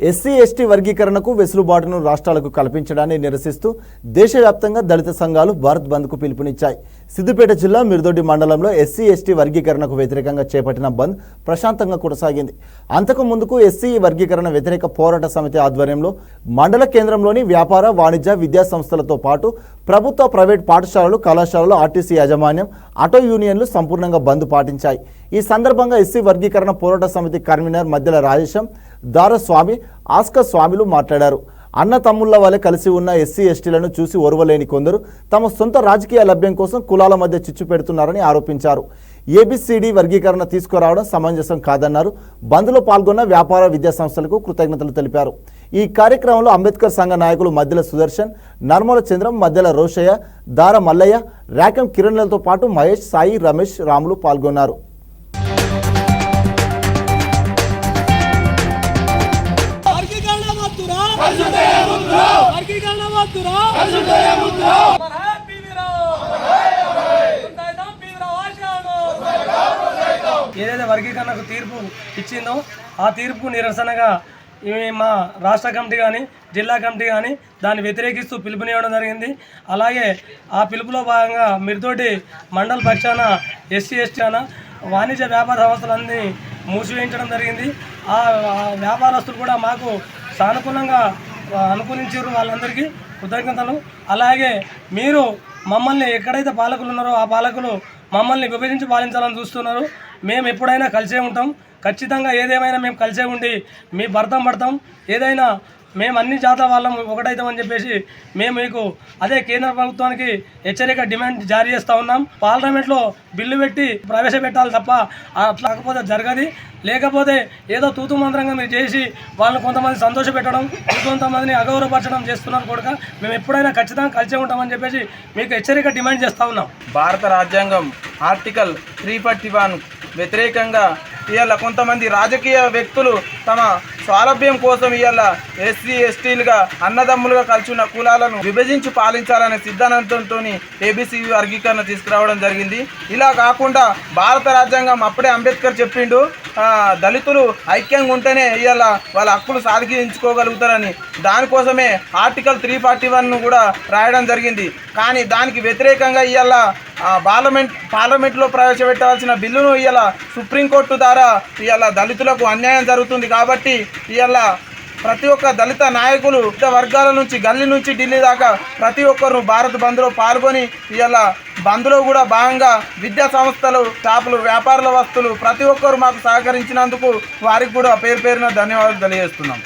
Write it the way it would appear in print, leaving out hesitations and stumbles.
SC ST వర్గీకరణకు వెసులుబాటును రాష్ట్రాలకు కల్పించడాన్ని నిరసిస్తూ దేశవ్యాప్తంగా దళిత సంఘాలు భారత్ బంద్కు పిలుపునిచ్చాయి. సిద్దిపేట జిల్లా మిర్దొడ్డి మండలంలో ఎస్సీ ఎస్టీ వర్గీకరణకు వ్యతిరేకంగా చేపట్టిన బంద్ ప్రశాంతంగా కొనసాగింది. అంతకు ముందుకు ఎస్సీ వర్గీకరణ వ్యతిరేక పోరాట సమితి ఆధ్వర్యంలో మండల కేంద్రంలోని వ్యాపార, వాణిజ్య, విద్యా సంస్థలతో పాటు ప్రభుత్వ, ప్రైవేట్ పాఠశాలలు, కళాశాలలు, ఆర్టీసీ యాజమాన్యం, ఆటో యూనియన్లు సంపూర్ణంగా బంద్ పాటించాయి. ఈ సందర్భంగా ఎస్సీ వర్గీకరణ పోరాట సమితి కన్వీనర్ మధ్యల రాజేశం, దారస్వామి, ఆస్కర్ స్వామిలు మాట్లాడారు. అన్న తమ్ముళ్ల వలె కలిసి ఉన్న ఎస్సీ ఎస్టీలను చూసి ఓర్వలేని కొందరు తమ సొంత రాజకీయ లభ్యం కోసం కులాల మధ్య చిచ్చు పెడుతున్నారని ఆరోపించారు. ఏబిసిడి వర్గీకరణ తీసుకురావడం సమంజసం కాదన్నారు. బంద్లో పాల్గొన్న వ్యాపార, విద్యా సంస్థలకు కృతజ్ఞతలు తెలిపారు. ఈ కార్యక్రమంలో అంబేద్కర్ సంఘ నాయకులు మధ్యల సుదర్శన్, నర్మల చంద్రం, మధ్యల రోషయ్య, దార మల్లయ్య, రాకం కిరణ్లతో పాటు మహేష్, సాయి, రమేష్, రాములు పాల్గొన్నారు. ఏదైతే వర్గీకరణకు తీర్పు ఇచ్చిందో ఆ తీర్పుకు నిరసనగా మా రాష్ట్ర కమిటీ కానీ, జిల్లా కమిటీ కానీ దాన్ని వ్యతిరేకిస్తూ పిలుపునివ్వడం జరిగింది. అలాగే ఆ పిలుపులో భాగంగా మిర్దొడ్డి మండల పక్షాన ఎస్సీ ఎస్టీ వాణిజ్య వ్యాపార సంస్థలన్నీ మూసివేయించడం జరిగింది. ఆ వ్యాపారస్తులు కూడా మాకు సానుకూలంగా అనుకూలించారు. వాళ్ళందరికీ కృతజ్ఞతలు. అలాగే మీరు మమ్మల్ని ఎక్కడైతే పాలకులు ఉన్నారో ఆ పాలకులు మమ్మల్ని విభజించి పాలించాలని చూస్తున్నారు. మేము ఎప్పుడైనా కలిసే ఉంటాం. ఖచ్చితంగా ఏదేమైనా మేము కలిసే ఉండి మీ భర్తం పడతాం. ఏదైనా మేము అన్ని జాతుల వాళ్ళం ఒకటైతామని చెప్పేసి మేము మీకు అదే కేంద్ర ప్రభుత్వానికి హెచ్చరిక డిమాండ్ జారీ చేస్తూ ఉన్నాం. పార్లమెంట్లో బిల్లు పెట్టి ప్రవేశపెట్టాలి తప్ప అట్లా కాకపోతే జరగదు. లేకపోతే ఏదో తూతు మంత్రంగా మీరు చేసి వాళ్ళని కొంతమంది సంతోష పెట్టడం, ఇంకొంతమందిని అగౌరవపరచడం చేస్తున్నారు కూడా. మేము ఎప్పుడైనా ఖచ్చితంగా కలిసే ఉంటామని చెప్పేసి మీకు హెచ్చరిక డిమాండ్ చేస్తూ ఉన్నాం. భారత రాజ్యాంగం ఆర్టికల్ 341 వ్యతిరేకంగా ఇవాళ కొంతమంది రాజకీయ వ్యక్తులు తమ స్వాలభ్యం కోసం ఇవాళ ఎస్సీ ఎస్టీలుగా అన్నదమ్ములుగా కలిసి ఉన్న కులాలను విభజించి పాలించాలనే సిద్ధాంతంతో ఏబిసి వర్గీకరణ తీసుకురావడం జరిగింది. ఇలా కాకుండా భారత రాజ్యాంగం అప్పుడే అంబేద్కర్ చెప్పిండు, దళితులు ఐక్యంగా ఉంటేనే ఇవాళ వాళ్ళ హక్కులు సాధించుకోగలుగుతారని. దానికోసమే ఆర్టికల్ 341ను కూడా రాయడం జరిగింది. కానీ దానికి వ్యతిరేకంగా ఇవాళ పార్లమెంట్లో ప్రవేశపెట్టవలసిన బిల్లును ఇవాళ సుప్రీంకోర్టు ద్వారా ఇవాళ దళితులకు అన్యాయం జరుగుతుంది. కాబట్టి ఇవాళ ప్రతి ఒక్క దళిత నాయకులు వర్గాల నుంచి గల్లీ నుంచి ఢిల్లీ దాకా ప్రతి ఒక్కరు భారత్ బంద్లో పాల్గొని ఇవాళ బంద్లో కూడా భాగంగా విద్యా సంస్థలు, షాపులు, వ్యాపారాల వస్తువులు ప్రతి ఒక్కరు మాకు సహకరించినందుకు వారికి కూడా పేరు పేరున ధన్యవాదాలు తెలియజేస్తున్నాం.